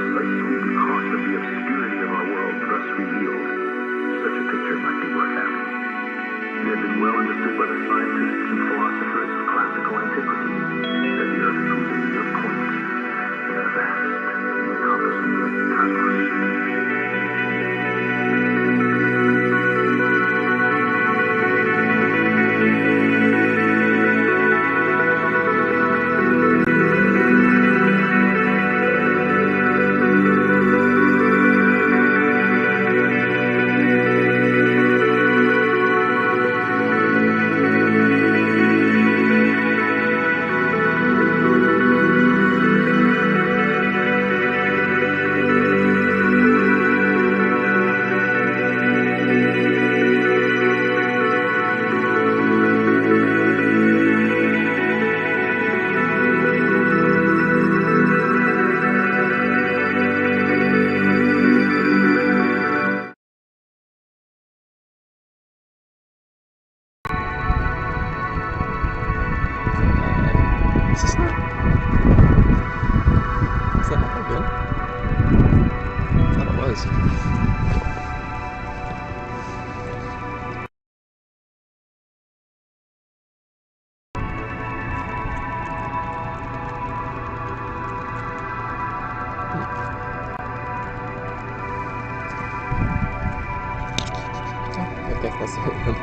precisely because of the obscurity of our world thus revealed, such a picture might be worth having. It had been well understood by the scientists and philosophers of classical antiquity that the Earth was a mere point in a vast, encompassing cosmos. Okay, that's it.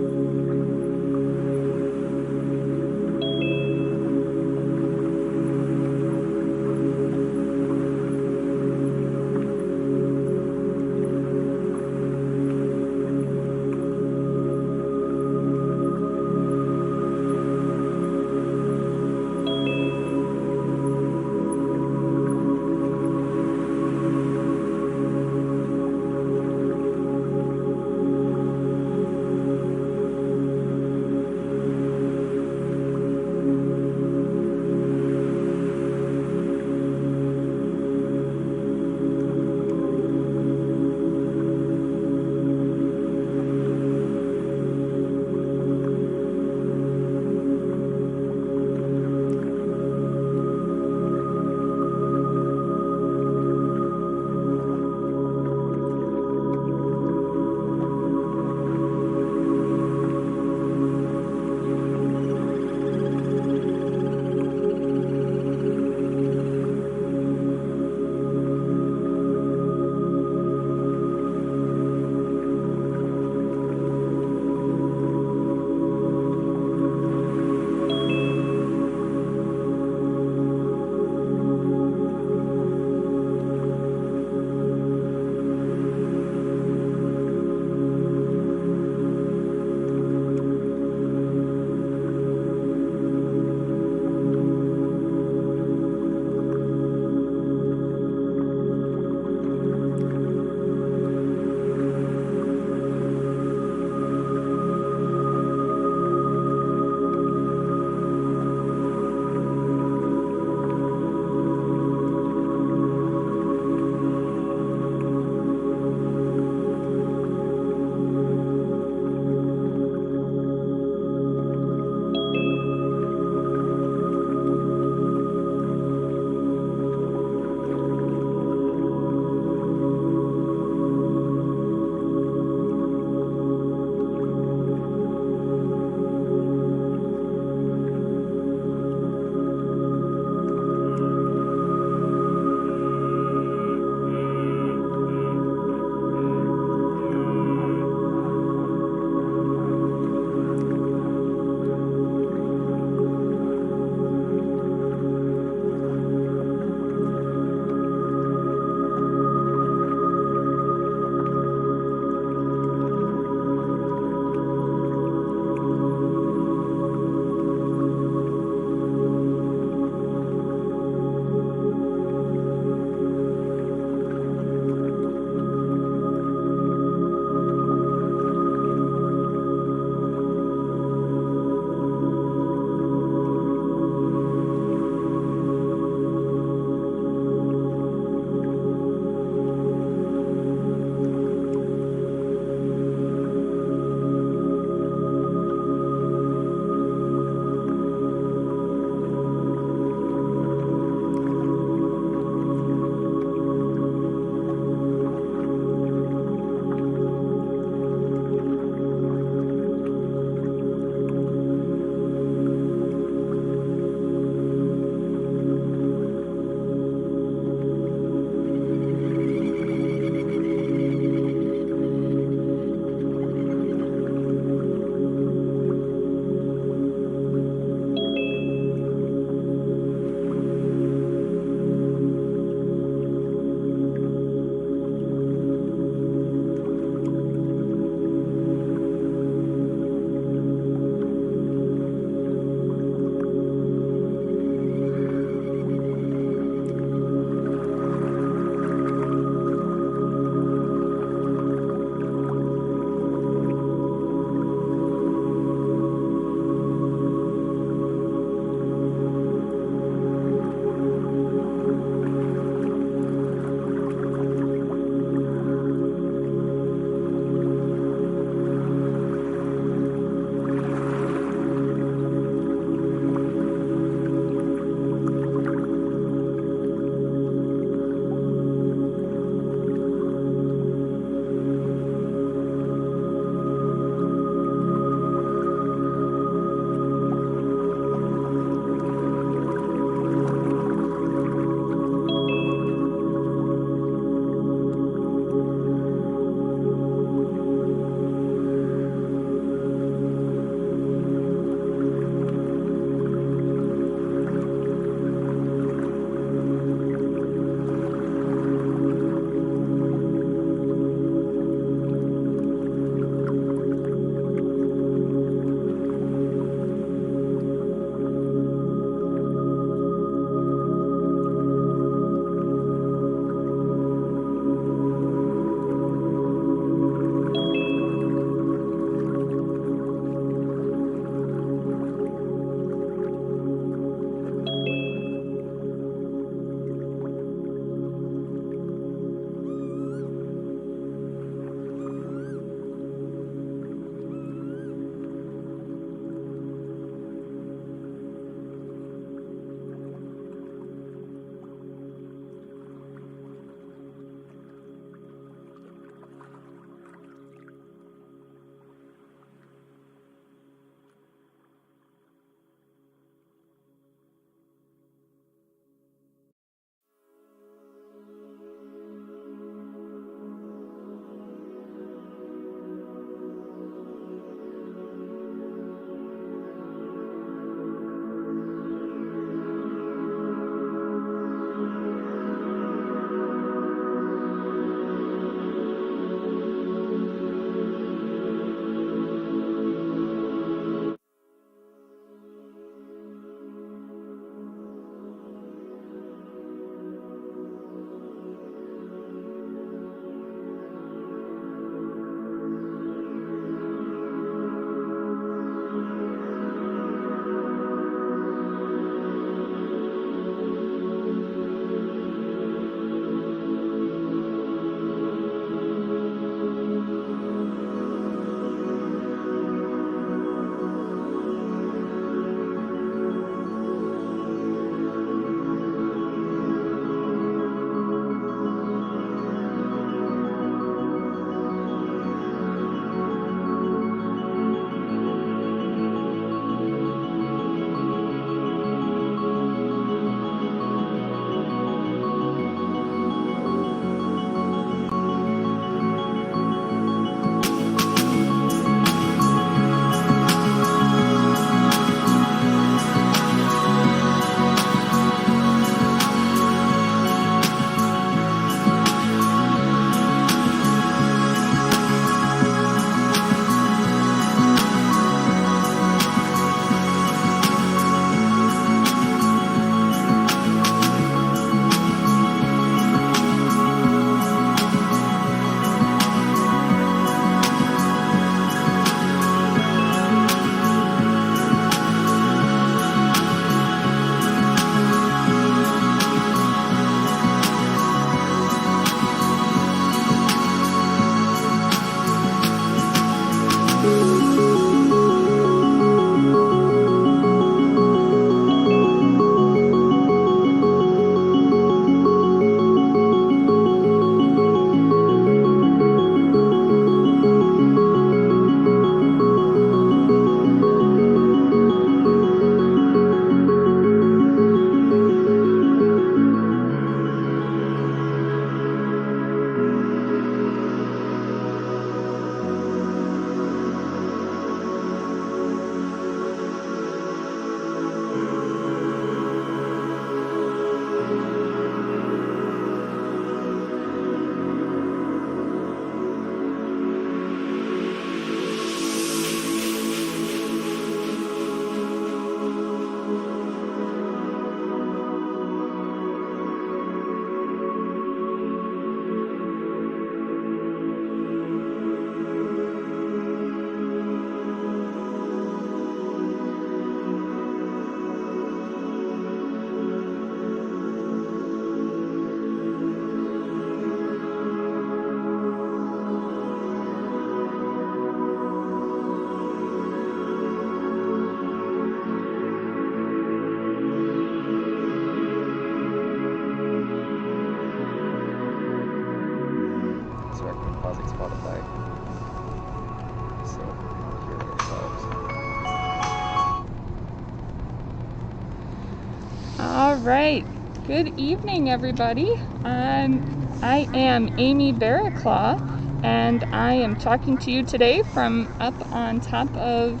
All right. Good evening, everybody. I am Amy Barraclaw, and I am talking to you today from up on top of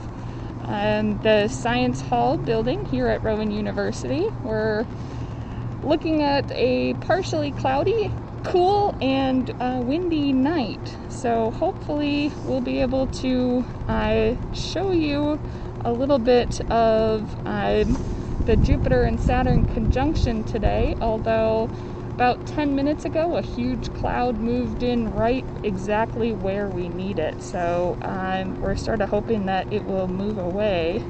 the Science Hall building here at Rowan University. We're looking at a partially cloudy, cool, and windy night. So hopefully we'll be able to show you a little bit of the Jupiter and Saturn conjunction today, although about 10 minutes ago a huge cloud moved in right exactly where we need it. So we're sort of hoping that it will move away.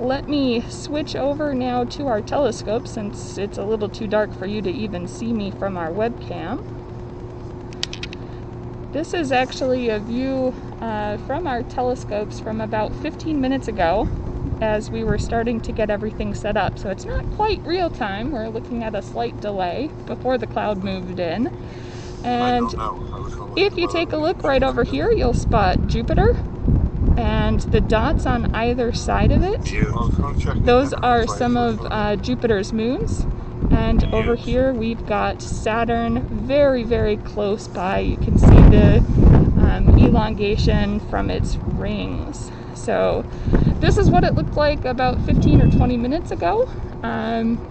Let me switch over now to our telescope since it's a little too dark for you to even see me from our webcam. This is actually a view from our telescopes from about 15 minutes ago as we were starting to get everything set up. So it's not quite real time. We're looking at a slight delay before the cloud moved in. And if you take a look right over here, you'll spot Jupiter. And the dots on either side of it, those are some of Jupiter's moons. And over here we've got Saturn very, very close by. You can see the elongation from its rings. So this is what it looked like about 15 or 20 minutes ago.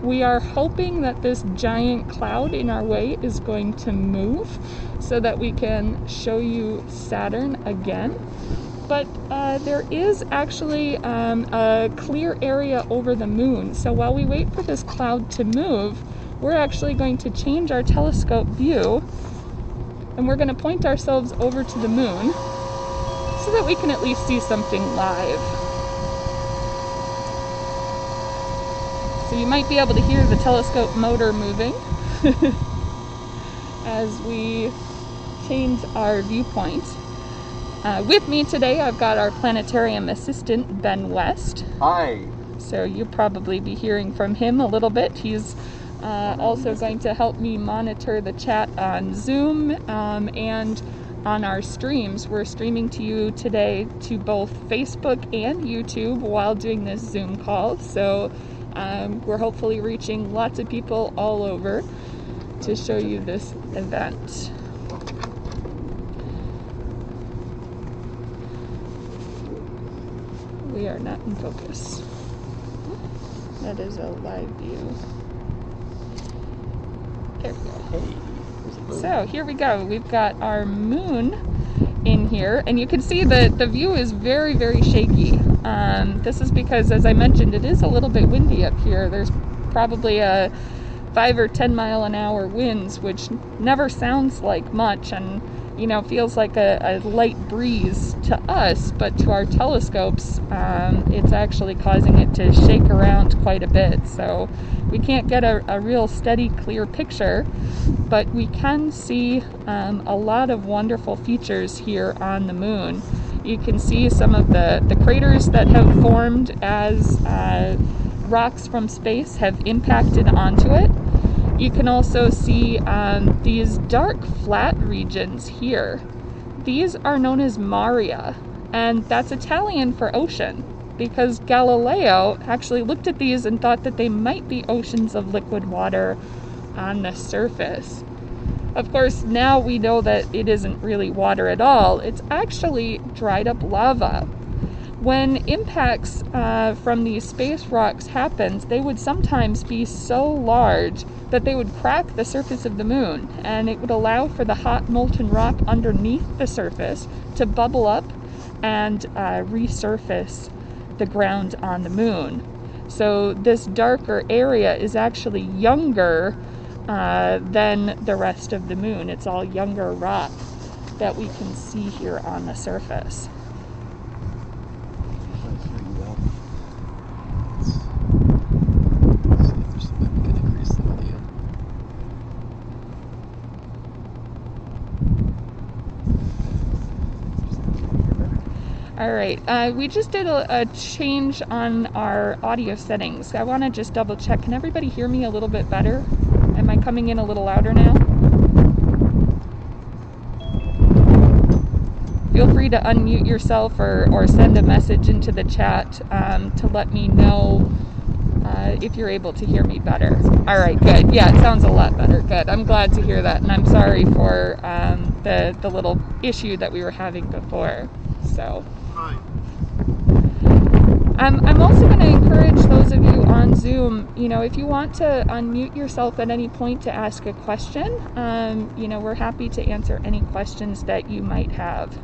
We are hoping that this giant cloud in our way is going to move so that we can show you Saturn again. But there is actually a clear area over the moon. So while we wait for this cloud to move, we're actually going to change our telescope view and we're going to point ourselves over to the moon so that we can at least see something live. So you might be able to hear the telescope motor moving as we change our viewpoint. With me today, I've got our Planetarium assistant, Ben West. Hi. So you'll probably be hearing from him a little bit. He's also going to help me monitor the chat on Zoom and on our streams. We're streaming to you today to both Facebook and YouTube while doing this Zoom call. So we're hopefully reaching lots of people all over to show you this event. We are not in focus. That is a live view. There we go. So here we go. We've got our moon in here, and you can see that the view is very, very shaky. This is because, as I mentioned, it is a little bit windy up here. There's probably a 5 or 10 mile an hour winds, which never sounds like much, and feels like a light breeze to us, but to our telescopes, it's actually causing it to shake around quite a bit. So we can't get a real steady, clear picture, but we can see a lot of wonderful features here on the moon. You can see some of the craters that have formed as rocks from space have impacted onto it. You can also see these dark flat regions here. These are known as maria, and that's Italian for ocean, because Galileo actually looked at these and thought that they might be oceans of liquid water on the surface. Of course, now we know that it isn't really water at all. It's actually dried up lava. When impacts from these space rocks happened, they would sometimes be so large that they would crack the surface of the moon, and it would allow for the hot molten rock underneath the surface to bubble up and resurface the ground on the moon. So this darker area is actually younger than the rest of the moon. It's all younger rock that we can see here on the surface. All right, we just did a change on our audio settings. I want to just double check. Can everybody hear me a little bit better? Am I coming in a little louder now? Feel free to unmute yourself or send a message into the chat to let me know if you're able to hear me better. All right, good. Yeah, it sounds a lot better. Good. I'm glad to hear that, and I'm sorry for the little issue that we were having before. So. I'm also going to encourage those of you on Zoom, if you want to unmute yourself at any point to ask a question, we're happy to answer any questions that you might have.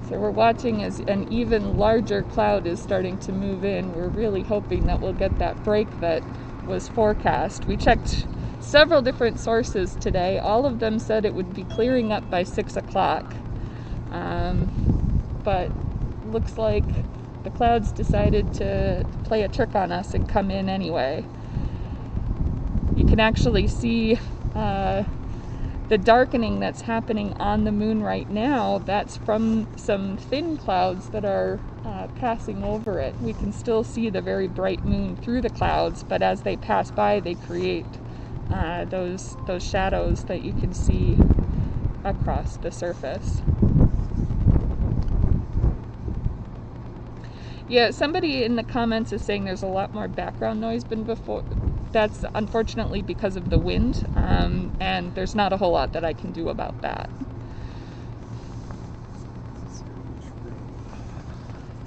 So we're watching as an even larger cloud is starting to move in. We're really hoping that we'll get that break that was forecast. We checked several different sources today. All of them said it would be clearing up by 6 o'clock. But looks like the clouds decided to play a trick on us and come in anyway. You can actually see the darkening that's happening on the moon right now. That's from some thin clouds that are passing over it. We can still see the very bright moon through the clouds, but as they pass by, they create those shadows that you can see across the surface. Yeah, somebody in the comments is saying there's a lot more background noise than before. That's unfortunately because of the wind, and there's not a whole lot that I can do about that.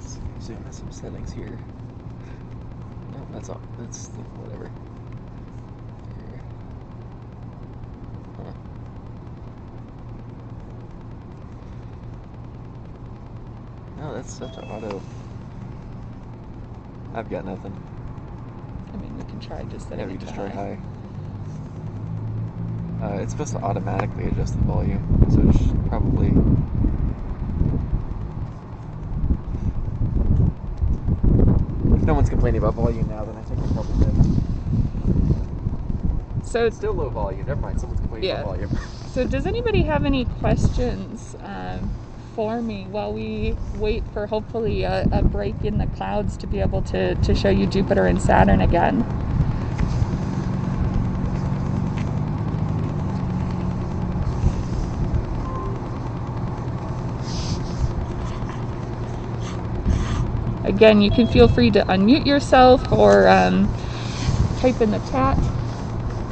So I have some settings here. No, that's all. That's whatever. Huh. No, that's such an auto. I've got nothing. I mean, we can try just setting Yeah, we it just to try high. It's supposed to automatically adjust the volume, so it should probably. If no one's complaining about volume now, then I think it's probably good. So It's still low volume. Never mind, someone's complaining about volume. So does anybody have any questions for me while we wait for hopefully a break in the clouds to be able to show you Jupiter and Saturn again? Again, you can feel free to unmute yourself or type in the chat.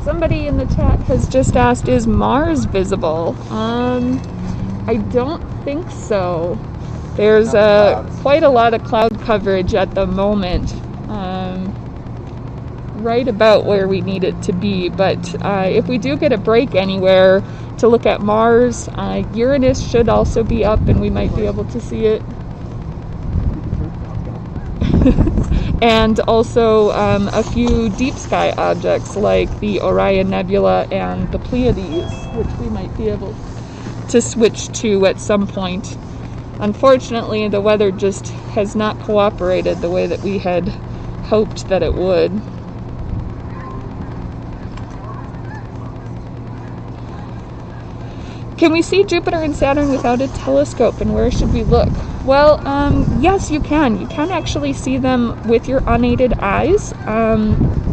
Somebody in the chat has just asked, is Mars visible? I don't think so. There's quite a lot of cloud coverage at the moment, right about where we need it to be. But if we do get a break anywhere to look at Mars, Uranus should also be up and we might be able to see it. And also a few deep sky objects like the Orion Nebula and the Pleiades, which we might be able to switch to at some point. Unfortunately, the weather just has not cooperated the way that we had hoped that it would. Can we see Jupiter and Saturn without a telescope, and where should we look? Well, yes, you can. You can actually see them with your unaided eyes,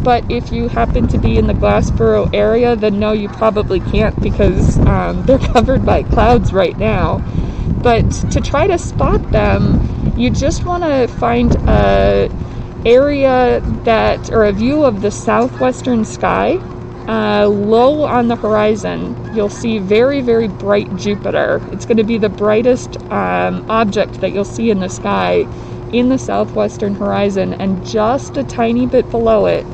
but if you happen to be in the Glassboro area, then no, you probably can't because they're covered by clouds right now. But to try to spot them, you just want to find a area that, or a view of the southwestern sky. Low on the horizon, you'll see very, very bright Jupiter. It's going to be the brightest object that you'll see in the sky in the southwestern horizon, and just a tiny bit below it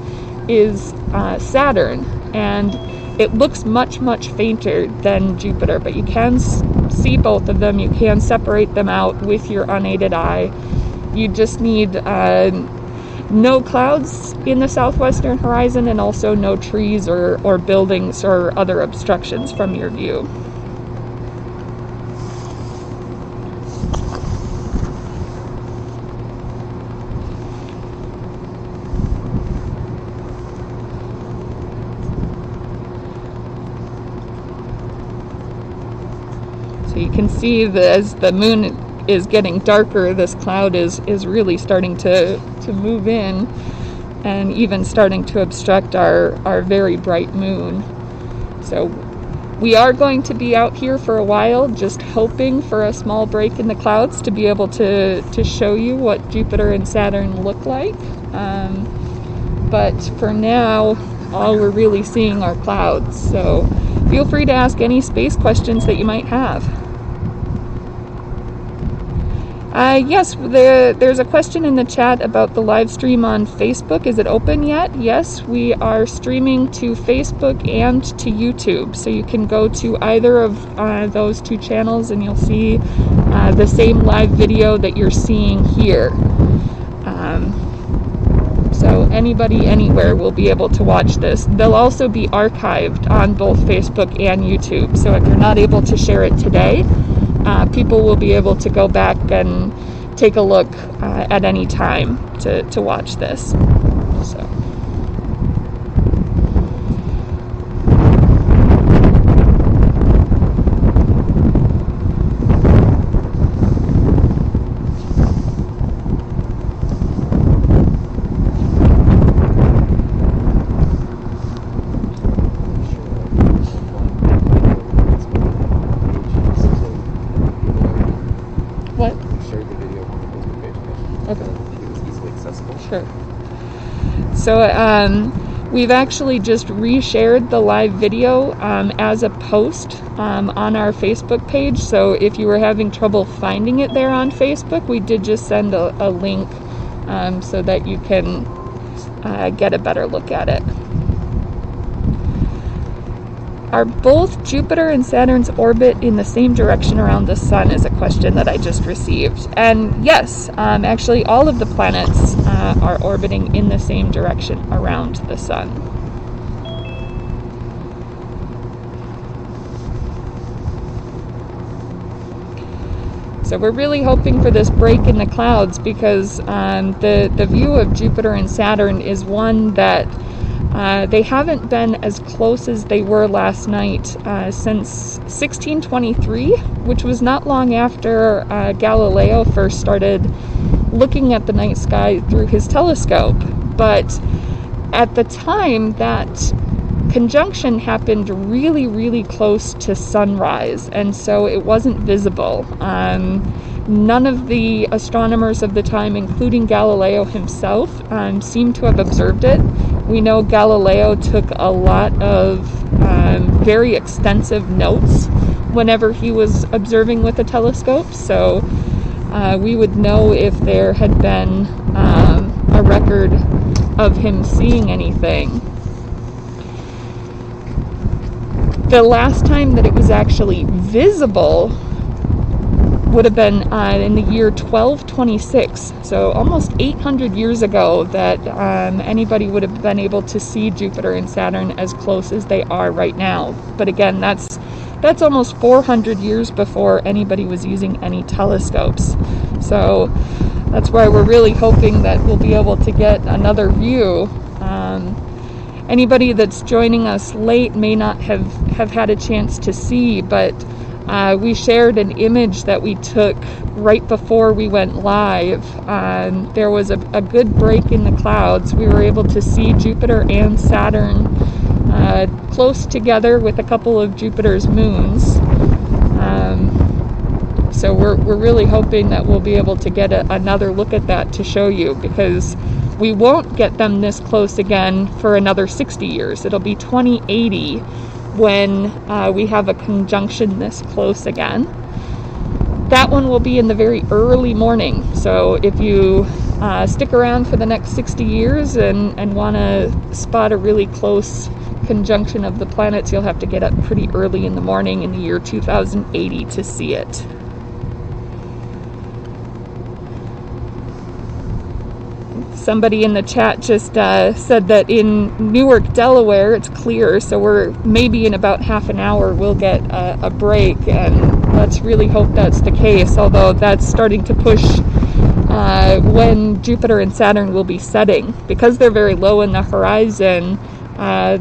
is Saturn, and it looks much, much fainter than Jupiter, but you can see both of them. You can separate them out with your unaided eye. You just need no clouds in the southwestern horizon, and also no trees or buildings or other obstructions from your view. So you can see as the moon is getting darker. This cloud is really starting to move in and even starting to obstruct our very bright moon. So we are going to be out here for a while, just hoping for a small break in the clouds to be able to show you what Jupiter and Saturn look like. But for now, all we're really seeing are clouds. So feel free to ask any space questions that you might have. Yes, there's a question in the chat about the live stream on Facebook. Is it open yet? Yes, we are streaming to Facebook and to YouTube. So you can go to either of those two channels and you'll see the same live video that you're seeing here. So anybody anywhere will be able to watch this. They'll also be archived on both Facebook and YouTube. So if you're not able to share it today, people will be able to go back and take a look at any time to watch this. So. So we've actually just reshared the live video as a post on our Facebook page. So if you were having trouble finding it there on Facebook, we did just send a link so that you can get a better look at it. Are both Jupiter and Saturn's orbit in the same direction around the sun is a question that I just received. And yes, actually all of the planets are orbiting in the same direction around the sun. So we're really hoping for this break in the clouds because the view of Jupiter and Saturn is one that they haven't been as close as they were last night since 1623, which was not long after Galileo first started looking at the night sky through his telescope. But at the time, that conjunction happened really, really close to sunrise, and so it wasn't visible. None of the astronomers of the time, including Galileo himself, seemed to have observed it. We know Galileo took a lot of very extensive notes whenever he was observing with a telescope, so we would know if there had been a record of him seeing anything. The last time that it was actually visible would have been in the year 1226, so almost 800 years ago, that anybody would have been able to see Jupiter and Saturn as close as they are right now. But again, that's almost 400 years before anybody was using any telescopes. So that's why we're really hoping that we'll be able to get another view. Anybody that's joining us late may not have had a chance to see, but we shared an image that we took right before we went live. There was a good break in the clouds. We were able to see Jupiter and Saturn close together with a couple of Jupiter's moons. So we're really hoping that we'll be able to get another look at that to show you, because we won't get them this close again for another 60 years. It'll be 2080 when we have a conjunction this close again. That one will be in the very early morning. So if you stick around for the next 60 years and want to spot a really close conjunction of the planets, you'll have to get up pretty early in the morning in the year 2080 to see it. Somebody in the chat just said that in Newark, Delaware, it's clear, so we're maybe in about half an hour we'll get a break, and let's really hope that's the case, although that's starting to push when Jupiter and Saturn will be setting. Because they're very low in the horizon,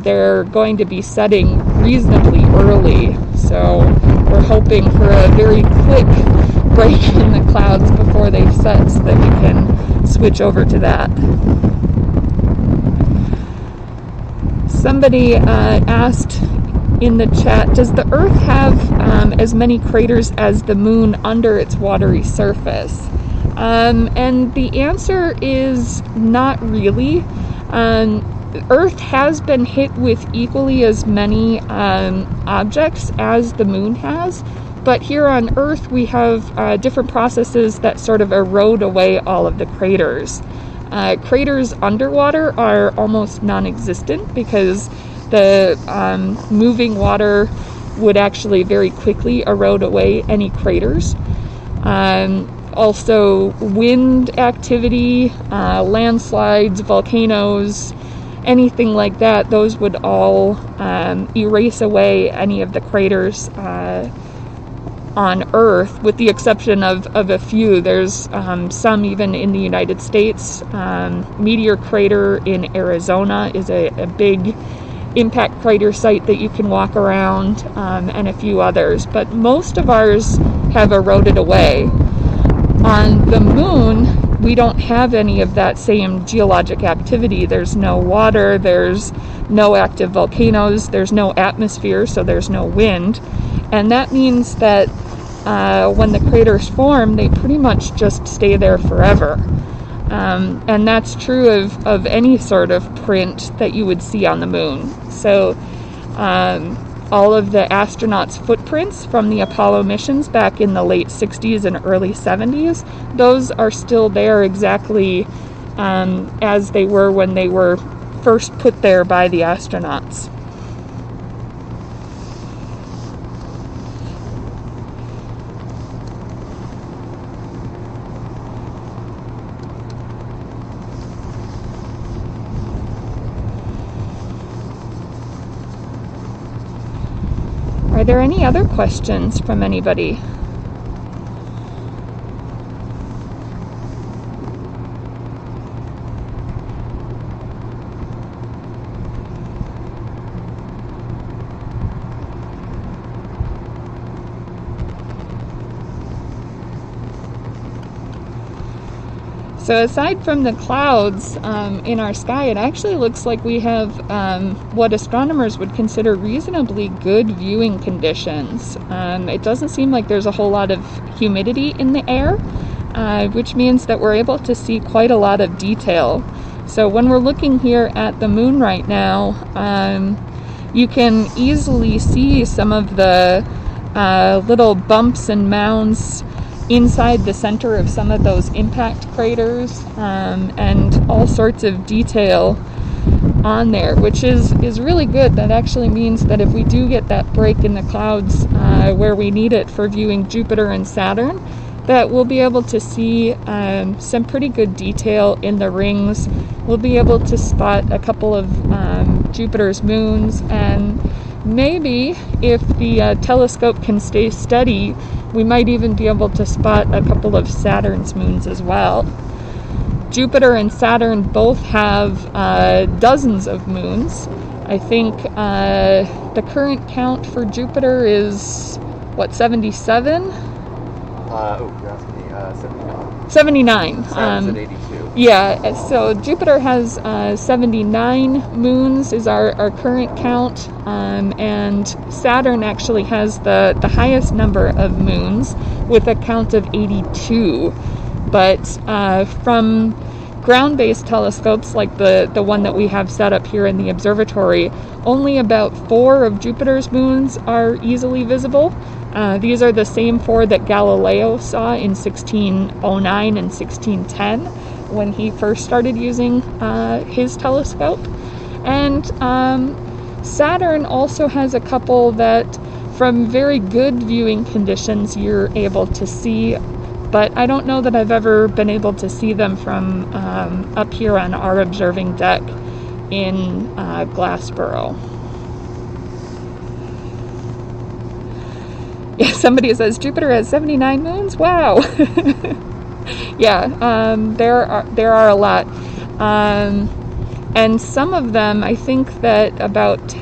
they're going to be setting reasonably early, so we're hoping for a very quick break in the clouds before they set so that we can switch over to that. Somebody asked in the chat, does the Earth have as many craters as the Moon under its watery surface? And the answer is not really. Earth has been hit with equally as many objects as the Moon has, but here on Earth we have different processes that sort of erode away all of the craters. Craters underwater are almost non-existent because the moving water would actually very quickly erode away any craters. Also, wind activity, landslides, volcanoes, anything like that, those would all erase away any of the craters on Earth, with the exception of a few. There's some even in the United States. Meteor Crater in Arizona is a big impact crater site that you can walk around, and a few others, but most of ours have eroded away. On the Moon, we don't have any of that same geologic activity. There's no water, there's no active volcanoes, there's no atmosphere, so there's no wind. And that means that when the craters form, they pretty much just stay there forever. And that's true of any sort of print that you would see on the Moon. So all of the astronauts' footprints from the Apollo missions back in the late 60s and early 70s, those are still there exactly as they were when they were first put there by the astronauts. Are there any other questions from anybody? So aside from the clouds in our sky, it actually looks like we have what astronomers would consider reasonably good viewing conditions. It doesn't seem like there's a whole lot of humidity in the air, which means that we're able to see quite a lot of detail. So when we're looking here at the Moon right now, you can easily see some of the little bumps and mounds inside the center of some of those impact craters, and all sorts of detail on there, which is really good. That actually means that if we do get that break in the clouds where we need it for viewing Jupiter and Saturn, that we'll be able to see some pretty good detail in the rings. We'll be able to spot a couple of Jupiter's moons, and maybe if the telescope can stay steady, we might even be able to spot a couple of Saturn's moons as well. Jupiter and Saturn both have dozens of moons. I think the current count for Jupiter is, 77? You're asking me, 79. 79. Saturn's at 82. Yeah, so Jupiter has 79 moons is our current count, and Saturn actually has the highest number of moons with a count of 82. But from ground-based telescopes like the one that we have set up here in the observatory, only about 4 of Jupiter's moons are easily visible. These are the same 4 that Galileo saw in 1609 and 1610 when he first started using his telescope. And Saturn also has a couple that from very good viewing conditions you're able to see, but I don't know that I've ever been able to see them from up here on our observing deck in Glassboro. Yeah, somebody says Jupiter has 79 moons? Wow! Yeah, there are a lot. And some of them, I think that about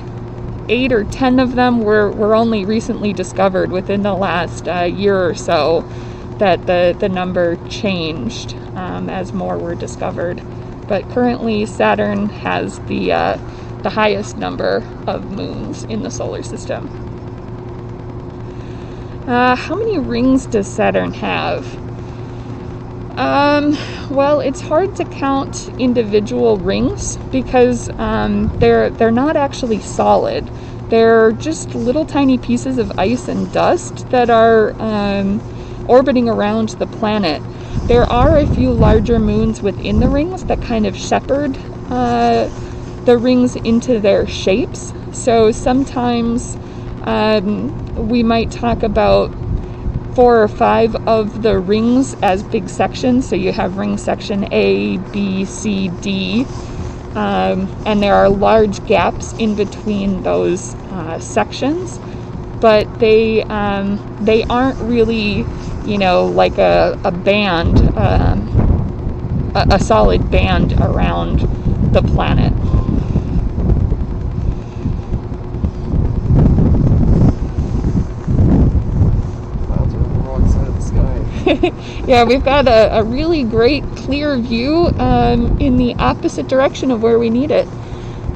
8 or 10 of them were only recently discovered within the last year or so. that the number changed as more were discovered. But currently Saturn has the highest number of moons in the solar system. How many rings does Saturn have? Well, it's hard to count individual rings because they're not actually solid. They're just little tiny pieces of ice and dust that are orbiting around the planet. There are a few larger moons within the rings that kind of shepherd the rings into their shapes. So sometimes we might talk about 4 or 5 of the rings as big sections. So you have ring section A, B, C, D, and there are large gaps in between those sections. But they aren't really, like a band, a solid band around the planet. Yeah, we've got a really great clear view in the opposite direction of where we need it.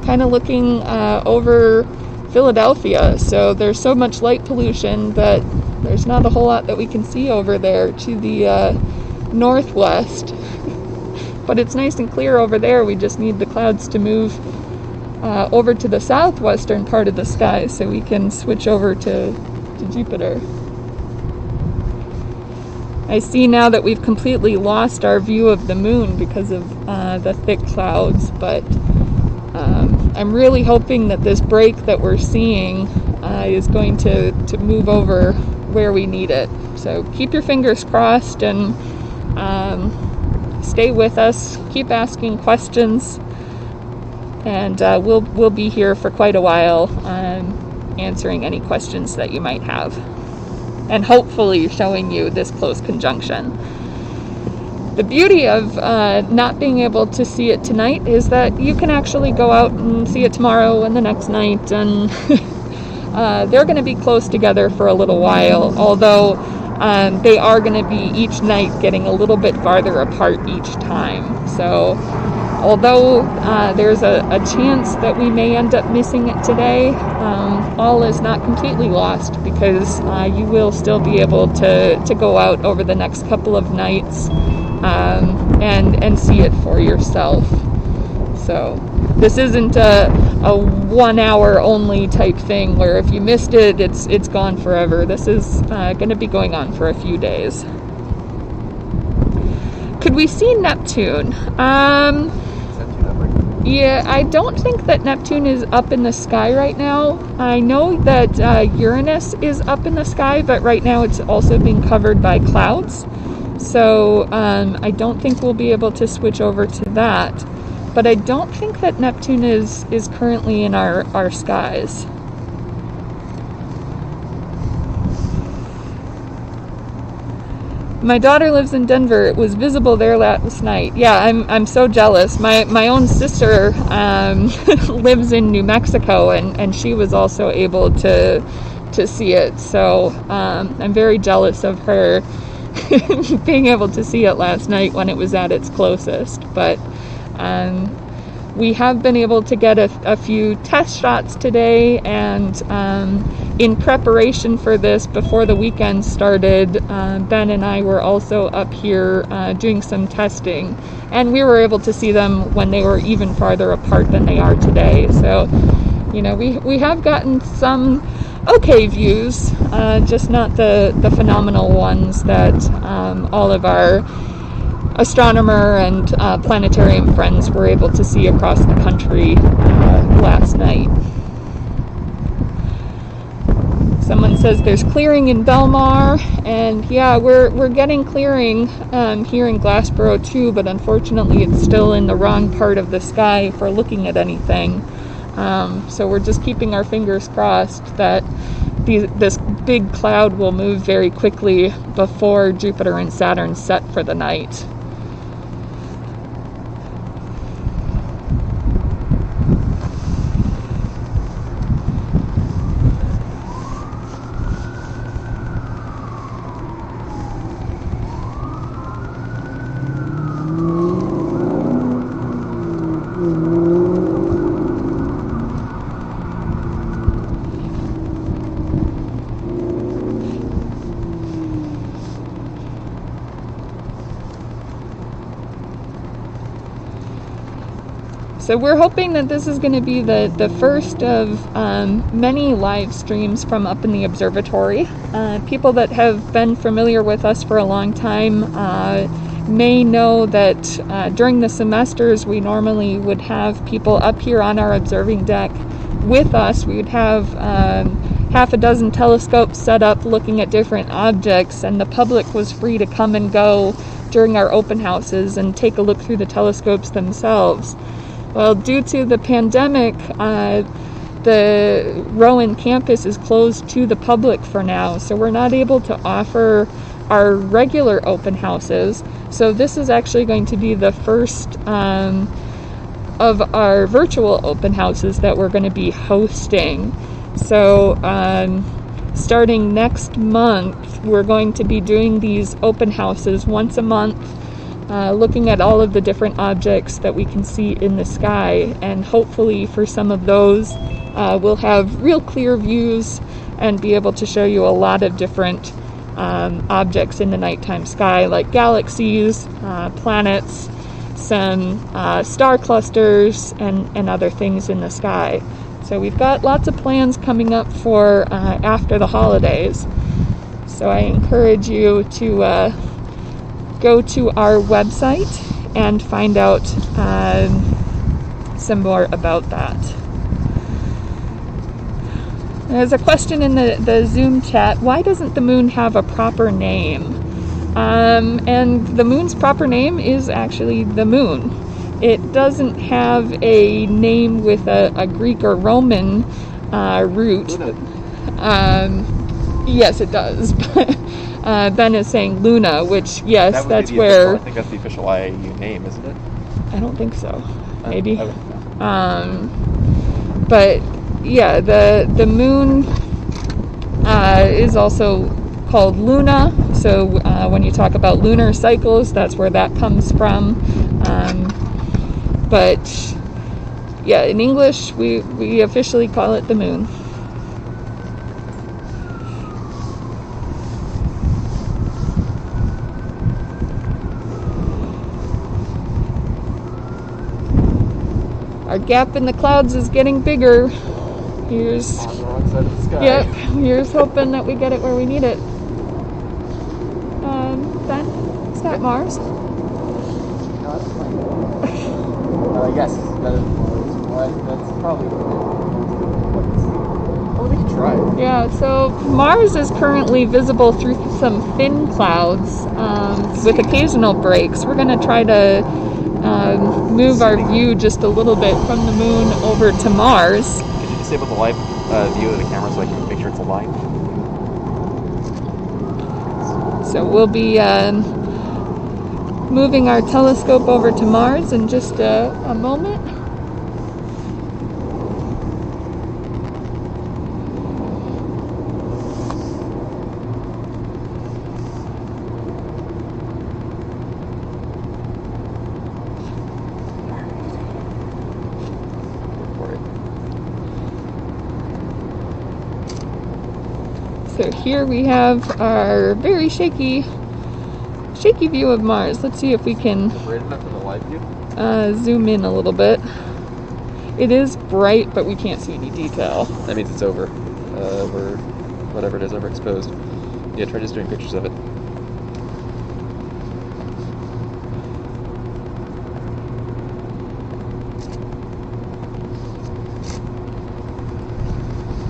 Kind of looking over Philadelphia, so there's so much light pollution that there's not a whole lot that we can see over there to the northwest. But it's nice and clear over there. We just need the clouds to move over to the southwestern part of the sky so we can switch over to Jupiter. I see now that we've completely lost our view of the moon because of the thick clouds, but I'm really hoping that this break that we're seeing is going to move over where we need it. So keep your fingers crossed and stay with us. Keep asking questions, and we'll be here for quite a while answering any questions that you might have, and hopefully showing you this close conjunction. The beauty of not being able to see it tonight is that you can actually go out and see it tomorrow and the next night, and they're going to be close together for a little while, although they are going to be each night getting a little bit farther apart each time. So although there's a chance that we may end up missing it today, all is not completely lost, because you will still be able to go out over the next couple of nights and see it for yourself. So this isn't a 1 hour only type thing where if you missed it, it's gone forever. This is going to be going on for a few days. Could we see Neptune? Yeah, I don't think that Neptune is up in the sky right now. I know that Uranus is up in the sky, but right now it's also being covered by clouds. So I don't think we'll be able to switch over to that. But I don't think that Neptune is currently in our skies. My daughter lives in Denver. It was visible there last night. Yeah, I'm so jealous. My own sister lives in New Mexico, and she was also able to see it. So I'm very jealous of her being able to see it last night when it was at its closest. But we have been able to get a few test shots today, and in preparation for this, before the weekend started, Ben and I were also up here doing some testing, and we were able to see them when they were even farther apart than they are today. So, we have gotten some okay views, just not the phenomenal ones that all of our astronomer and planetarium friends were able to see across the country last night. Someone says there's clearing in Belmar, and yeah, we're getting clearing here in Glassboro too, but unfortunately it's still in the wrong part of the sky for looking at anything. So we're just keeping our fingers crossed that this big cloud will move very quickly before Jupiter and Saturn set for the night. So we're hoping that this is going to be the first of many live streams from up in the observatory. People that have been familiar with us for a long time may know that during the semesters we normally would have people up here on our observing deck with us. We would have half a dozen telescopes set up looking at different objects, and the public was free to come and go during our open houses and take a look through the telescopes themselves. Well, due to the pandemic, the Rowan campus is closed to the public for now, so we're not able to offer our regular open houses. So this is actually going to be the first of our virtual open houses that we're going to be hosting. So starting next month, we're going to be doing these open houses once a month, looking at all of the different objects that we can see in the sky, and hopefully for some of those we'll have real clear views and be able to show you a lot of different objects in the nighttime sky, like galaxies, planets, some star clusters, and other things in the sky. So we've got lots of plans coming up for after the holidays. So I encourage you to go to our website and find out some more about that. There's a question in the Zoom chat: why doesn't the moon have a proper name? And the moon's proper name is actually the moon. It doesn't have a name with a Greek or Roman root. Yes, it does. Ben is saying Luna, which, yes, that's where... I think that's the official IAU name, isn't it? I don't think so. Maybe. But, yeah, the moon is also called Luna. So when you talk about lunar cycles, that's where that comes from. But, yeah, in English, we officially call it the moon. Our gap in the clouds is getting bigger. Here's, on the wrong side of the sky. Yep, here's hoping that we get it where we need it. Ben, is that Mars? No, that's fine. Yes, that is Mars. That's probably what we can try. Yeah, so Mars is currently visible through some thin clouds with occasional breaks. We're going to try to move our view just a little bit from the moon over to Mars. Can you disable the live view of the camera so I can make sure it's aligned? So we'll be moving our telescope over to Mars in just a moment. So here we have our very shaky view of Mars. Let's see if we can Bright enough for the live view? zoom in a little bit. It is bright, but we can't see any detail. That means it's over. Or whatever it is, overexposed. Yeah, try just doing pictures of it.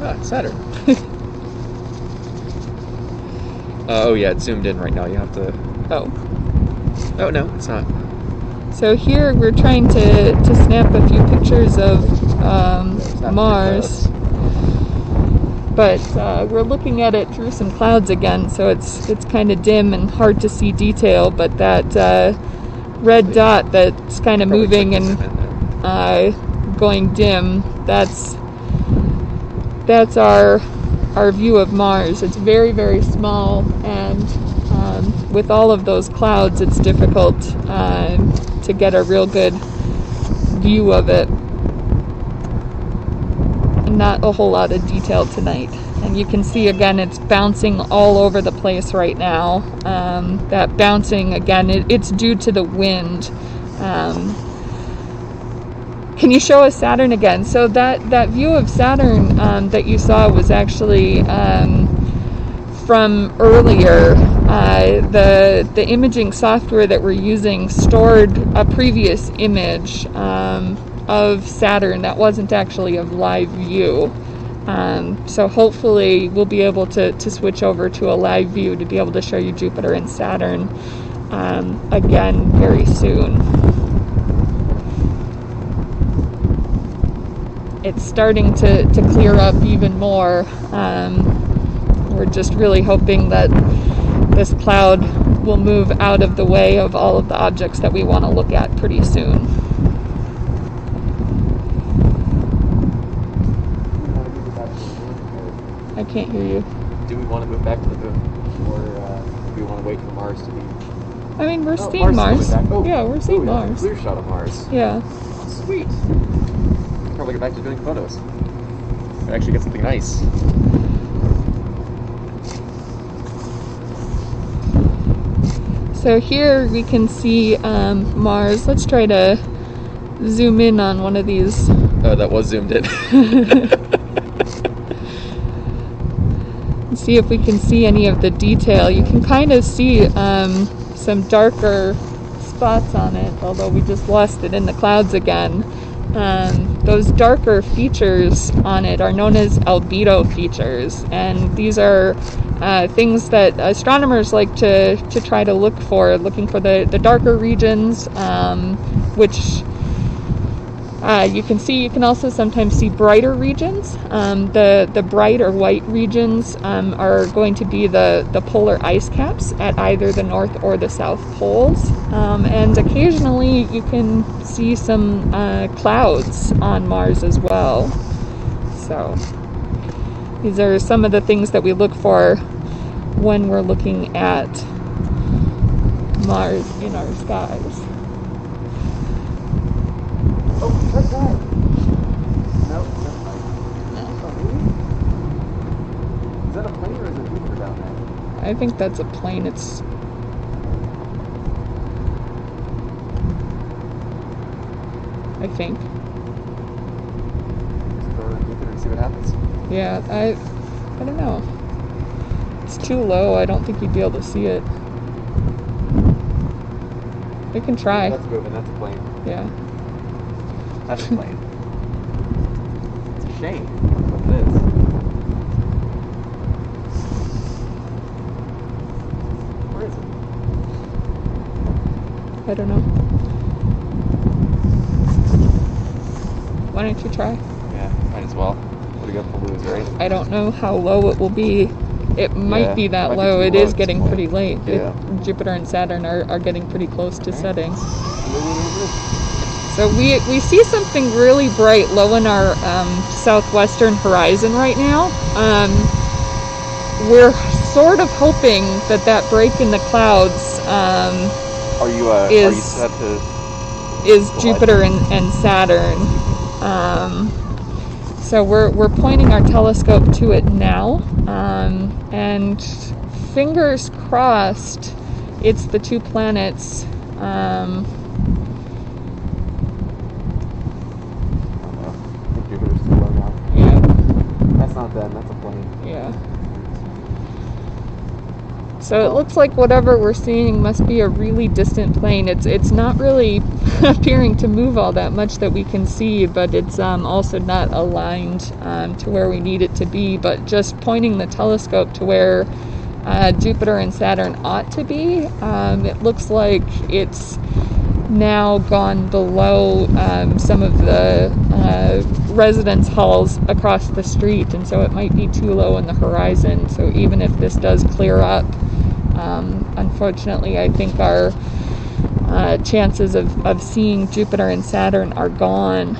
Ah, Saturn. Oh yeah, it's zoomed in right now. You have to... Oh. Oh no, it's not. So here we're trying to snap a few pictures of Mars. But we're looking at it through some clouds again, so it's kind of dim and hard to see detail, but that red dot that's kind of moving and going dim, that's our view of Mars. It's very, very small, and with all of those clouds, it's difficult to get a real good view of it. And not a whole lot of detail tonight. And you can see again, it's bouncing all over the place right now. That bouncing, again, it's due to the wind. can you show us Saturn again? So that view of Saturn that you saw was actually from earlier. The imaging software that we're using stored a previous image of Saturn that wasn't actually of live view. So hopefully we'll be able to switch over to a live view to be able to show you Jupiter and Saturn again very soon. It's starting to clear up even more. We're just really hoping that this cloud will move out of the way of all of the objects that we want to look at pretty soon. I can't hear you. Do we want to move back to the moon? Or do we want to wait for Mars to be... I mean, we're seeing Mars. Oh, Yeah, we're seeing Mars. Clear shot of Mars. Yeah. Oh, sweet. Probably get back to doing photos. We actually get something nice. So here we can see Mars. Let's try to zoom in on one of these. Oh, that was zoomed in. See if we can see any of the detail. You can kind of see some darker spots on it, although we just lost it in the clouds again. Those darker features on it are known as albedo features, and these are things that astronomers like to try to look for, looking for the darker regions, which you can see. You can also sometimes see brighter regions. The bright or white regions are going to be the polar ice caps at either the north or the south poles. And occasionally you can see some clouds on Mars as well. So these are some of the things that we look for when we're looking at Mars in our skies. Oh, that's right. No, that's right. No. Is that a plane or is it Jupiter down there? I think that's a plane. It's... I think. Just throw it in Jupiter and see what happens. Yeah, I don't know. It's too low. I don't think you'd be able to see it. We can try. That's moving. That's a plane. Yeah. That's a plane. It's a shame. What it is. Where is it? I don't know. Why don't you try? Yeah, might as well. What do you got to lose, right? I don't know how low it will be. It might be that low. It is getting pretty late. Yeah. Jupiter and Saturn are getting pretty close to setting. So we see something really bright low in our southwestern horizon right now. We're sort of hoping that break in the clouds is Jupiter and Saturn. So we're pointing our telescope to it now, and fingers crossed it's the two planets. Jupiter's too low now. Yeah. That's not them, that's a plane. Yeah. So it looks like whatever we're seeing must be a really distant plane. It's not really appearing to move all that much that we can see, but it's also not aligned to where we need it to be. But just pointing the telescope to where Jupiter and Saturn ought to be, it looks like it's now gone below some of the residence halls across the street, and so it might be too low in the horizon. So even if this does clear up, unfortunately I think our chances of seeing Jupiter and Saturn are gone.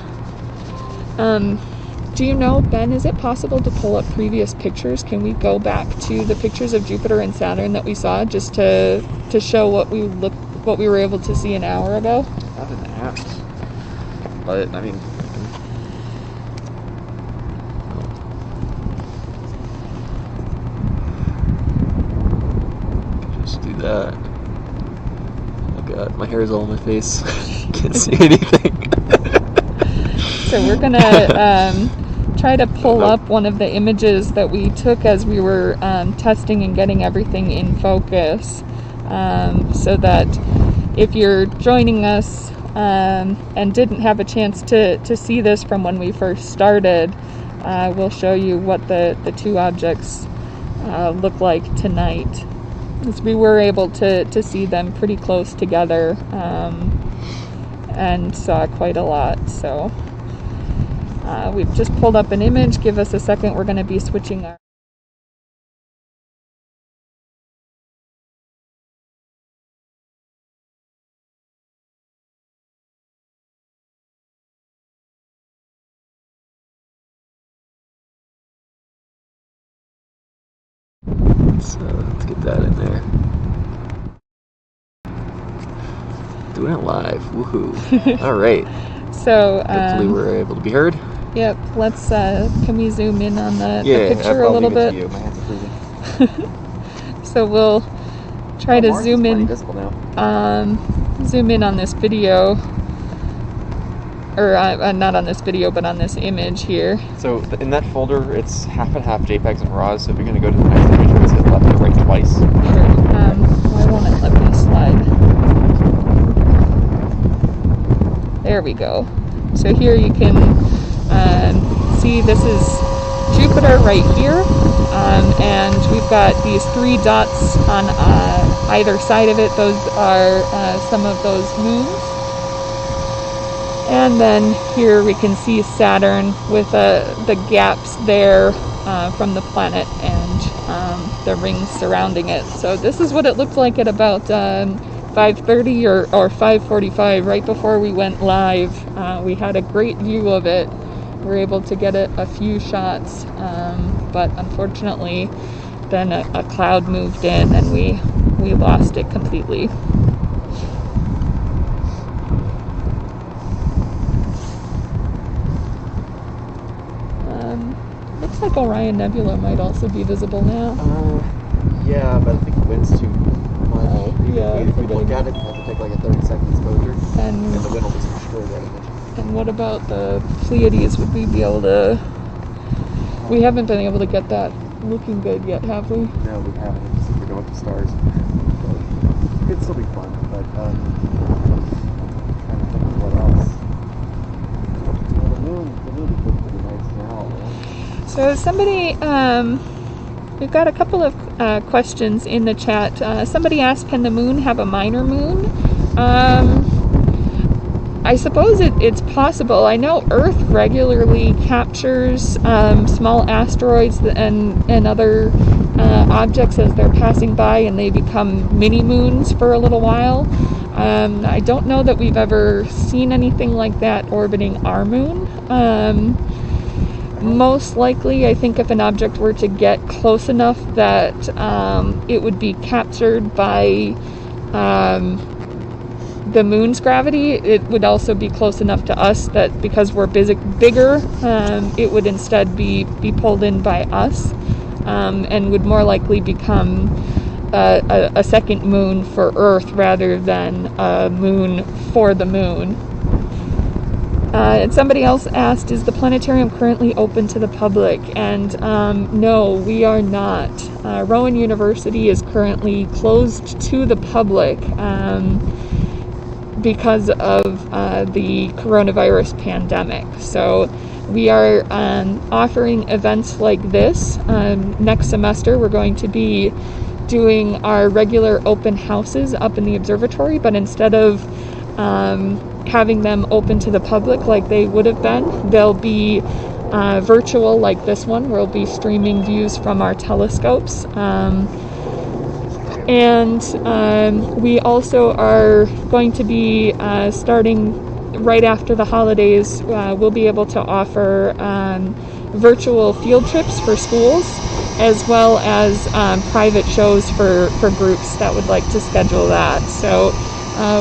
Do you know, Ben, is it possible to pull up previous pictures? Can we go back to the pictures of Jupiter and Saturn that we saw, just to show what we were able to see an hour ago? Not an app. But, I mean... Just do that. Oh god, my hair is all on my face. Can't see anything. So we're gonna try to pull up one of the images that we took as we were testing and getting everything in focus, so that if you're joining us and didn't have a chance to see this from when we first started, we'll show you what the two objects look like tonight, as we were able to see them pretty close together and saw quite a lot. So we've just pulled up an image. Give us a second. We're going to be switching our So let's get that in there. Doing it live. Woohoo. All right. So hopefully we're able to be heard. Yep. Let's can we zoom in on the picture I'll a little leave it bit? to you. My hands are freezing. So we'll try to Mars zoom is in. visible now. Zoom in on this video, or not on this video, but on this image here. So in that folder, it's half and half JPEGs and RAWs. So if you're going to go to the next image, you hit left and right twice. Sure. Why won't it let me slide? There we go. So here you can see this is Jupiter right here, and we've got these three dots on either side of it. Those are some of those moons. And then here we can see Saturn with the gaps there from the planet and the rings surrounding it. So this is what it looked like at about 5:30 or 5:45, right before we went live. We had a great view of it. We were able to get a few shots, but unfortunately then a cloud moved in and we lost it completely. Looks like Orion Nebula might also be visible now. Yeah, but I think the wind's too much. Yeah, If you look at it, you have to take like a 30-second exposure, And the wind will just destroy that image. And what about the Pleiades? Would we be able to... We haven't been able to get that looking good yet, have we? No, we haven't. It's just we're going with the stars. But it'd still be fun, but I'm trying to think of what else. Well, the moon is looking pretty nice now, right? So somebody, we've got a couple of questions in the chat. Somebody asked, can the moon have a minor moon? I suppose it's possible. I know Earth regularly captures small asteroids and other objects as they're passing by, and they become mini moons for a little while. I don't know that we've ever seen anything like that orbiting our moon. Most likely, I think if an object were to get close enough that it would be captured by the moon's gravity, it would also be close enough to us that because we're bigger, it would instead be pulled in by us, and would more likely become a second moon for Earth rather than a moon for the moon. And somebody else asked, is the planetarium currently open to the public? And no, we are not. Rowan University is currently closed to the public because of the coronavirus pandemic. So we are offering events like this. Next semester we're going to be doing our regular open houses up in the observatory, but instead of having them open to the public like they would have been, they'll be virtual like this one. We'll be streaming views from our telescopes. And we also are going to be starting right after the holidays. We'll be able to offer virtual field trips for schools, as well as private shows for groups that would like to schedule that. So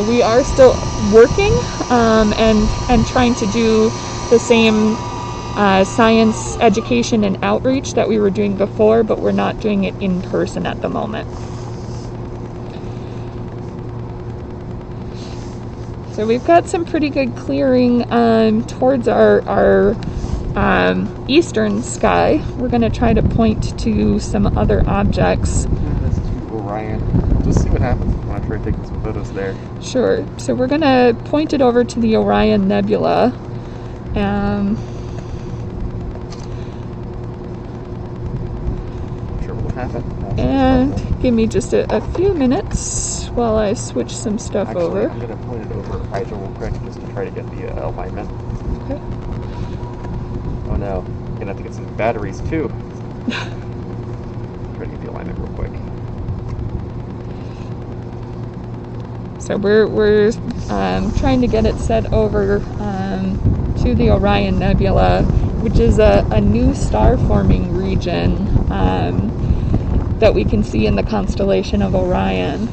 we are still working and trying to do the same science education and outreach that we were doing before, but we're not doing it in person at the moment. So we've got some pretty good clearing towards our eastern sky. We're going to try to point to some other objects. This is Orion. Just see what happens when I try taking some photos there. Sure. So we're going to point it over to the Orion Nebula. Not sure what will happen. And give me just a few minutes while I switch some stuff Actually, over. I'm going to point it over hydro real quick just to try to get the alignment. Okay. Oh no, I'm going to have to get some batteries too. Try to get the alignment real quick. So we're trying to get it set over to the Orion Nebula, which is a new star-forming region that we can see in the constellation of Orion.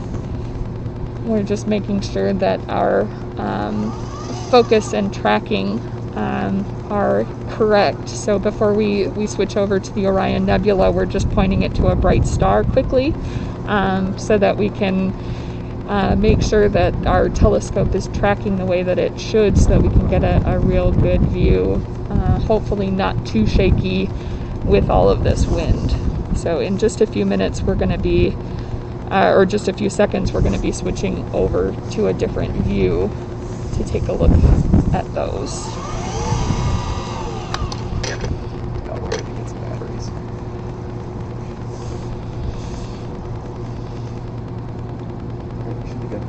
We're just making sure that our focus and tracking are correct. So before we switch over to the Orion Nebula, we're just pointing it to a bright star quickly so that we can make sure that our telescope is tracking the way that it should, so that we can get a real good view, hopefully not too shaky with all of this wind. So in just a few minutes we're going to be, or just a few seconds, we're going to be switching over to a different view to take a look at those. Got where to get some batteries. Alright, should be good.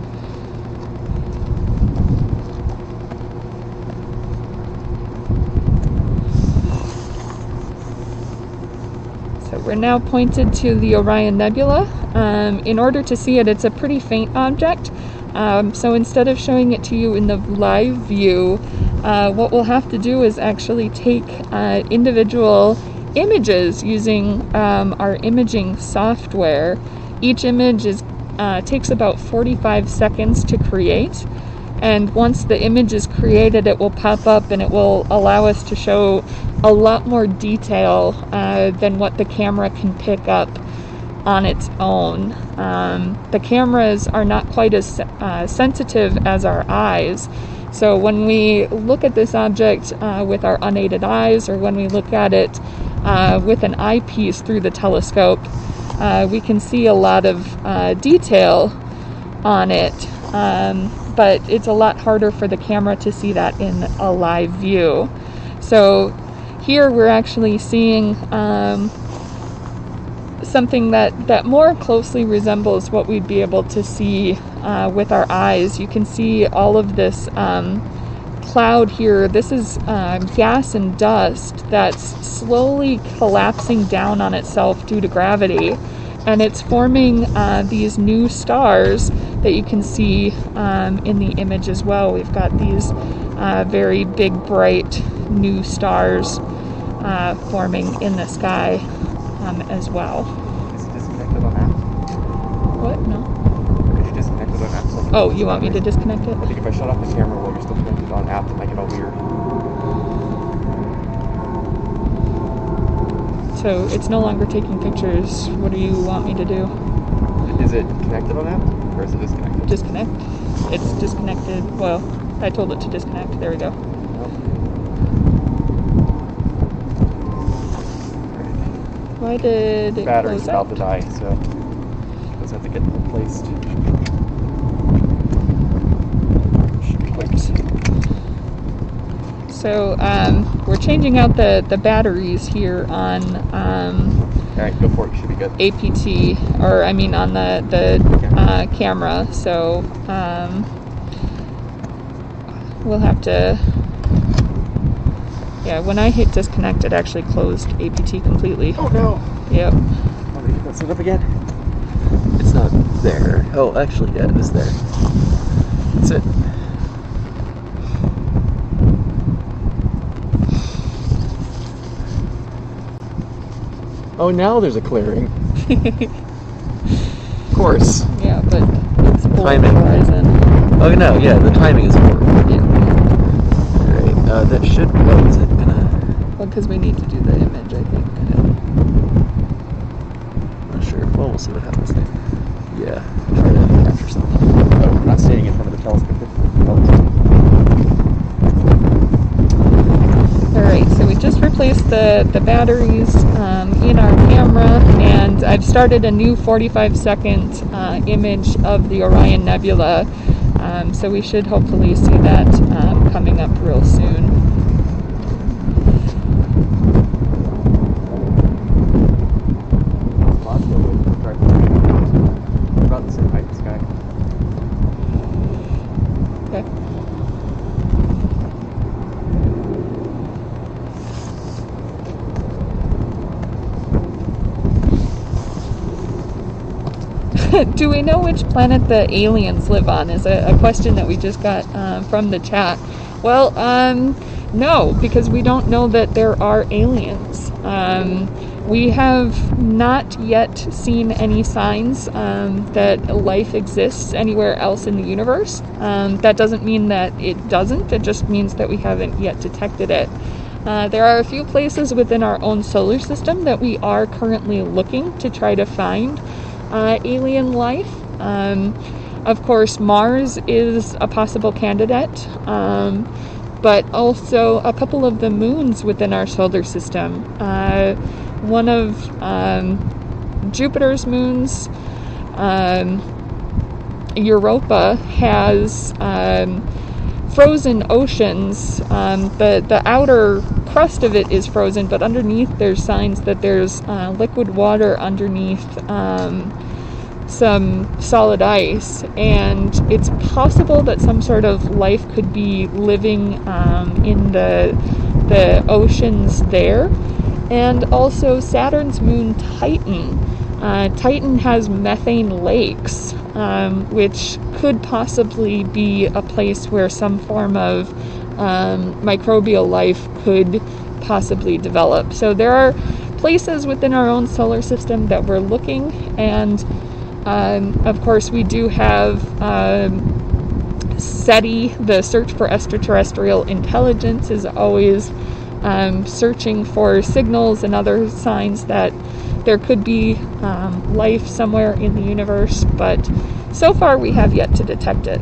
So we're now pointed to the Orion Nebula. In order to see it, it's a pretty faint object. So instead of showing it to you in the live view, what we'll have to do is actually take individual images using our imaging software. Each image takes about 45 seconds to create. And once the image is created, it will pop up and it will allow us to show a lot more detail than what the camera can pick up on its own. The cameras are not quite as sensitive as our eyes. So when we look at this object with our unaided eyes, or when we look at it with an eyepiece through the telescope, we can see a lot of detail on it. But it's a lot harder for the camera to see that in a live view. So here we're actually seeing something that more closely resembles what we'd be able to see with our eyes. You can see all of this cloud here. This is gas and dust that's slowly collapsing down on itself due to gravity. And it's forming these new stars that you can see in the image as well. We've got these very big, bright new stars forming in the sky as well. Is it disconnected on app? What? No. If you disconnect it on app, so Oh, you want me to disconnect it? I think if I shut off the camera while you're still connected on app, it might get all weird. So it's no longer taking pictures. What do you want me to do? Is it connected on app, or is it disconnected? Disconnect. It's disconnected. Well, I told it to disconnect. There we go. Why did it Battery's close about out? to die, so it does have to get replaced. So we're changing out the batteries here on Alright, go for it. You should be good. APT, or I mean on the camera. So we'll have to. Yeah, when I hit disconnect, it actually closed APT completely. Oh no! Yep. Want me to mess it up again? It's not there. Oh, actually, yeah, it is there. That's it. Oh, now there's a clearing. Of course. Yeah, but it's below the Timing. horizon. Oh no, yeah, the timing is important. Yeah. Alright, that should. Oh, is it gonna. Well, because we need to do the image, I think. Not sure. Well, we'll see what happens there. Yeah, try to capture something. Oh, we're not standing in front of the telescope. replaced the batteries in our camera, and I've started a new 45-second image of the Orion Nebula, so we should hopefully see that coming up real soon. About the same height as the sky. Okay. Do we know which planet the aliens live on? Is a question that we just got from the chat. Well, no, because we don't know that there are aliens. We have not yet seen any signs that life exists anywhere else in the universe. That doesn't mean that it doesn't, it just means that we haven't yet detected it. There are a few places within our own solar system that we are currently looking to try to find alien life. Of course, Mars is a possible candidate, but also a couple of the moons within our solar system. One of Jupiter's moons, Europa, has frozen oceans. The outer crust of it is frozen, but underneath there's signs that there's liquid water underneath some solid ice, and it's possible that some sort of life could be living in the oceans there. And also Saturn's moon Titan. Titan has methane lakes, which could possibly be a place where some form of microbial life could possibly develop. So there are places within our own solar system that we're looking, and of course we do have SETI, the Search for Extraterrestrial Intelligence, is always searching for signals and other signs that there could be life somewhere in the universe, but so far we have yet to detect it.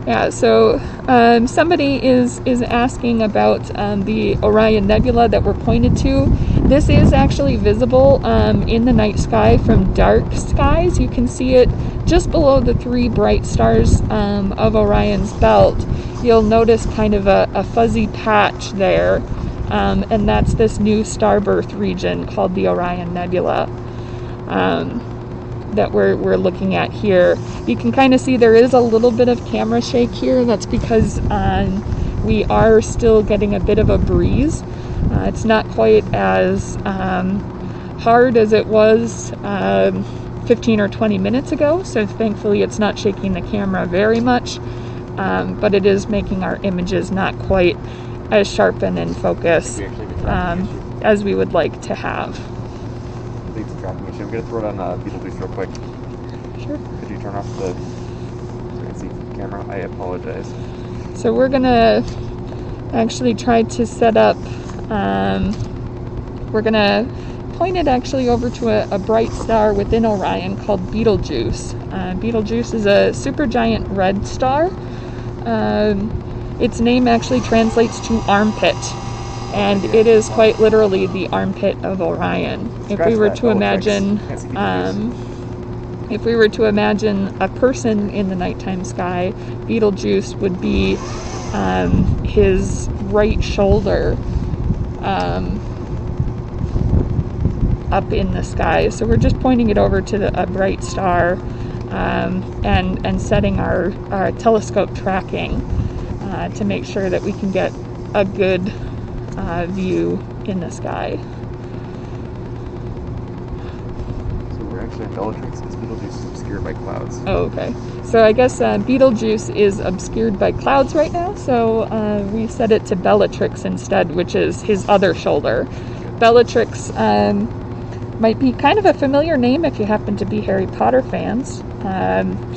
Yeah, so somebody is asking about the Orion Nebula that we're pointed to. This is actually visible in the night sky from dark skies. You can see it just below the three bright stars of Orion's belt. You'll notice kind of a fuzzy patch there, and that's this new starbirth region called the Orion Nebula that we're looking at here. You can kind of see there is a little bit of camera shake here. That's because we are still getting a bit of a breeze. It's not quite as hard as it was 15 or 20 minutes ago, so thankfully it's not shaking the camera very much, but it is making our images not quite as sharp and in focus as we would like to have. Leads to tracking issue. I'm going to throw it on Betelgeuse real quick. Sure. Could you turn off the fancy camera? I apologize. So we're going to actually try to set up, we're going to point it actually over to a bright star within Orion called Betelgeuse. Betelgeuse is a supergiant red star. Its name actually translates to armpit, and it is quite literally the armpit of Orion. If we were to imagine, a person in the nighttime sky, Betelgeuse would be his right shoulder up in the sky. So we're just pointing it over to a bright star and setting our telescope tracking to make sure that we can get a good view in the sky. So we're actually in Bellatrix because Betelgeuse is obscured by clouds. Oh, okay. So I guess Betelgeuse is obscured by clouds right now, so we set it to Bellatrix instead, which is his other shoulder. Bellatrix might be kind of a familiar name if you happen to be Harry Potter fans.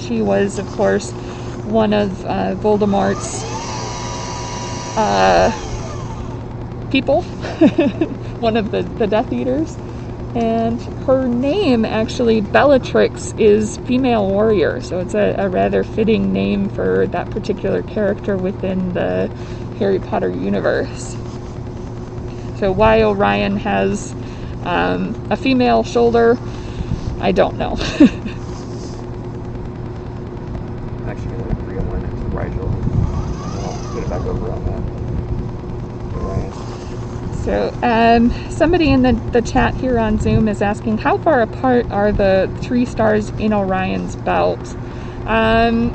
She was, of course, one of Voldemort's people, one of the Death Eaters. And her name, actually, Bellatrix, is female warrior, so it's a rather fitting name for that particular character within the Harry Potter universe. So why Orion has a female shoulder, I don't know. I'm actually going to realign it to Rigel, and I'll put it back over on that Orion. So somebody in the chat here on Zoom is asking, how far apart are the 3 stars in Orion's belt? And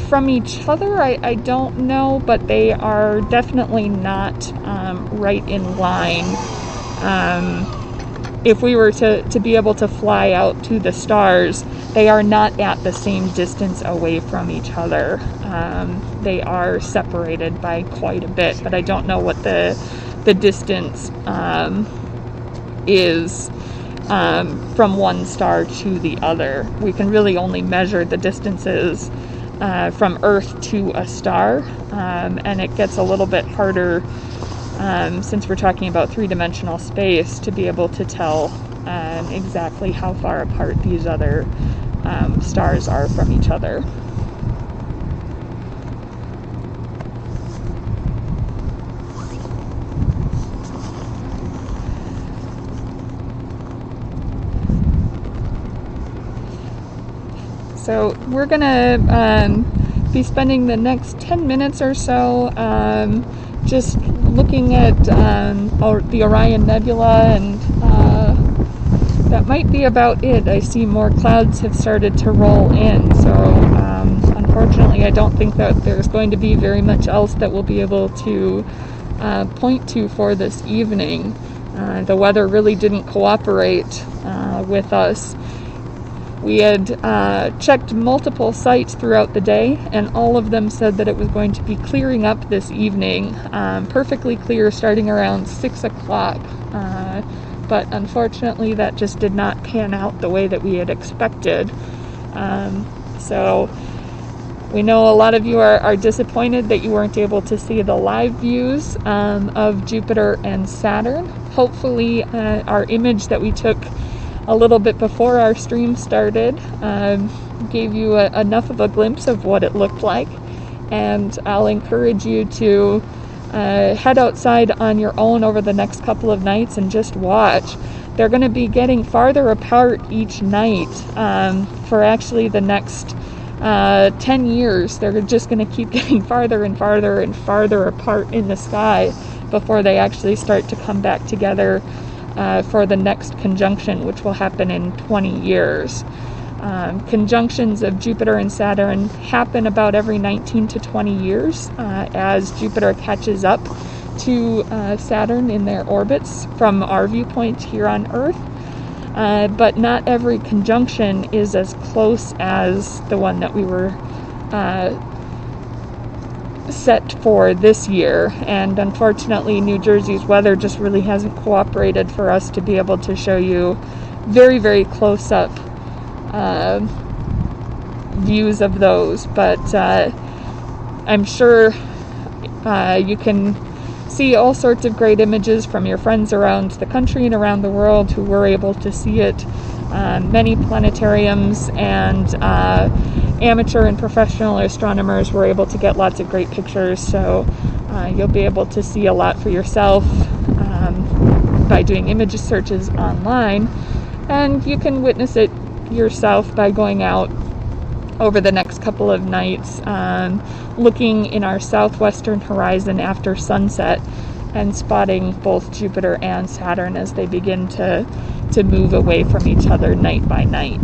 from each other, I don't know, but they are definitely not right in line. If we were to be able to fly out to the stars, they are not at the same distance away from each other. They are separated by quite a bit, but I don't know what the distance is from one star to the other. We can really only measure the distances from Earth to a star, and it gets a little bit harder since we're talking about 3-dimensional space to be able to tell exactly how far apart these other stars are from each other. So we're gonna be spending the next 10 minutes or so just looking at the Orion Nebula, and that might be about it. I see more clouds have started to roll in, so unfortunately I don't think that there's going to be very much else that we'll be able to point to for this evening. The weather really didn't cooperate with us. We had checked multiple sites throughout the day, and all of them said that it was going to be clearing up this evening, perfectly clear starting around 6 o'clock. But unfortunately, that just did not pan out the way that we had expected. So we know a lot of you are disappointed that you weren't able to see the live views of Jupiter and Saturn. Hopefully, our image that we took a little bit before our stream started gave you enough of a glimpse of what it looked like, and I'll encourage you to head outside on your own over the next couple of nights and just watch. They're going to be getting farther apart each night for actually the next 10 years. They're just going to keep getting farther and farther and farther apart in the sky before they actually start to come back together for the next conjunction, which will happen in 20 years. Conjunctions of Jupiter and Saturn happen about every 19 to 20 years as Jupiter catches up to Saturn in their orbits from our viewpoint here on Earth. But not every conjunction is as close as the one that we were set for this year, and unfortunately New Jersey's weather just really hasn't cooperated for us to be able to show you very, very close up views of those, but I'm sure you can see all sorts of great images from your friends around the country and around the world who were able to see it. Many planetariums and amateur and professional astronomers were able to get lots of great pictures, so you'll be able to see a lot for yourself by doing image searches online, and you can witness it yourself by going out over the next couple of nights, looking in our southwestern horizon after sunset and spotting both Jupiter and Saturn as they begin to move away from each other night by night.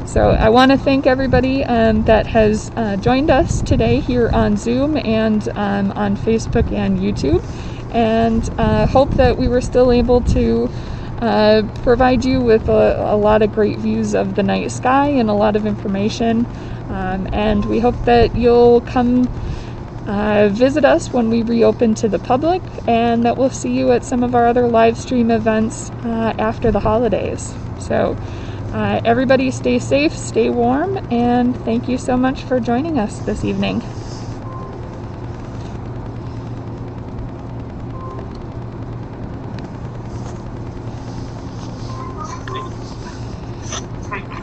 So I want to thank everybody that has joined us today here on Zoom and on Facebook and YouTube, and hope that we were still able to provide you with a lot of great views of the night sky and a lot of information, and we hope that you'll come visit us when we reopen to the public, and that we'll see you at some of our other live stream events after the holidays. So everybody stay safe, stay warm, and thank you so much for joining us this evening.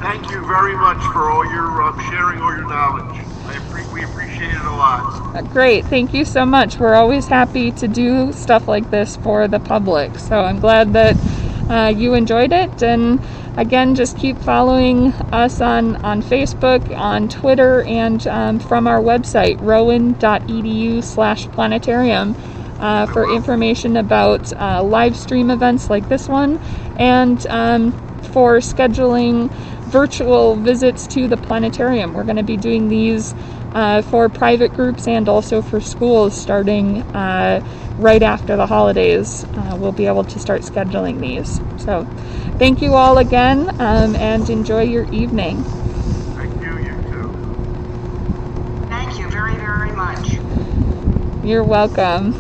Thank you very much for all your sharing all your knowledge. We appreciate it a lot. Great, thank you so much. We're always happy to do stuff like this for the public. So I'm glad that you enjoyed it. And again, just keep following us on Facebook, on Twitter, and from our website, rowan.edu/planetarium. For information about live stream events like this one, and for scheduling virtual visits to the planetarium. We're going to be doing these for private groups and also for schools starting right after the holidays. We'll be able to start scheduling these. So thank you all again, and enjoy your evening. Thank you, you too. Thank you very, very much. You're welcome.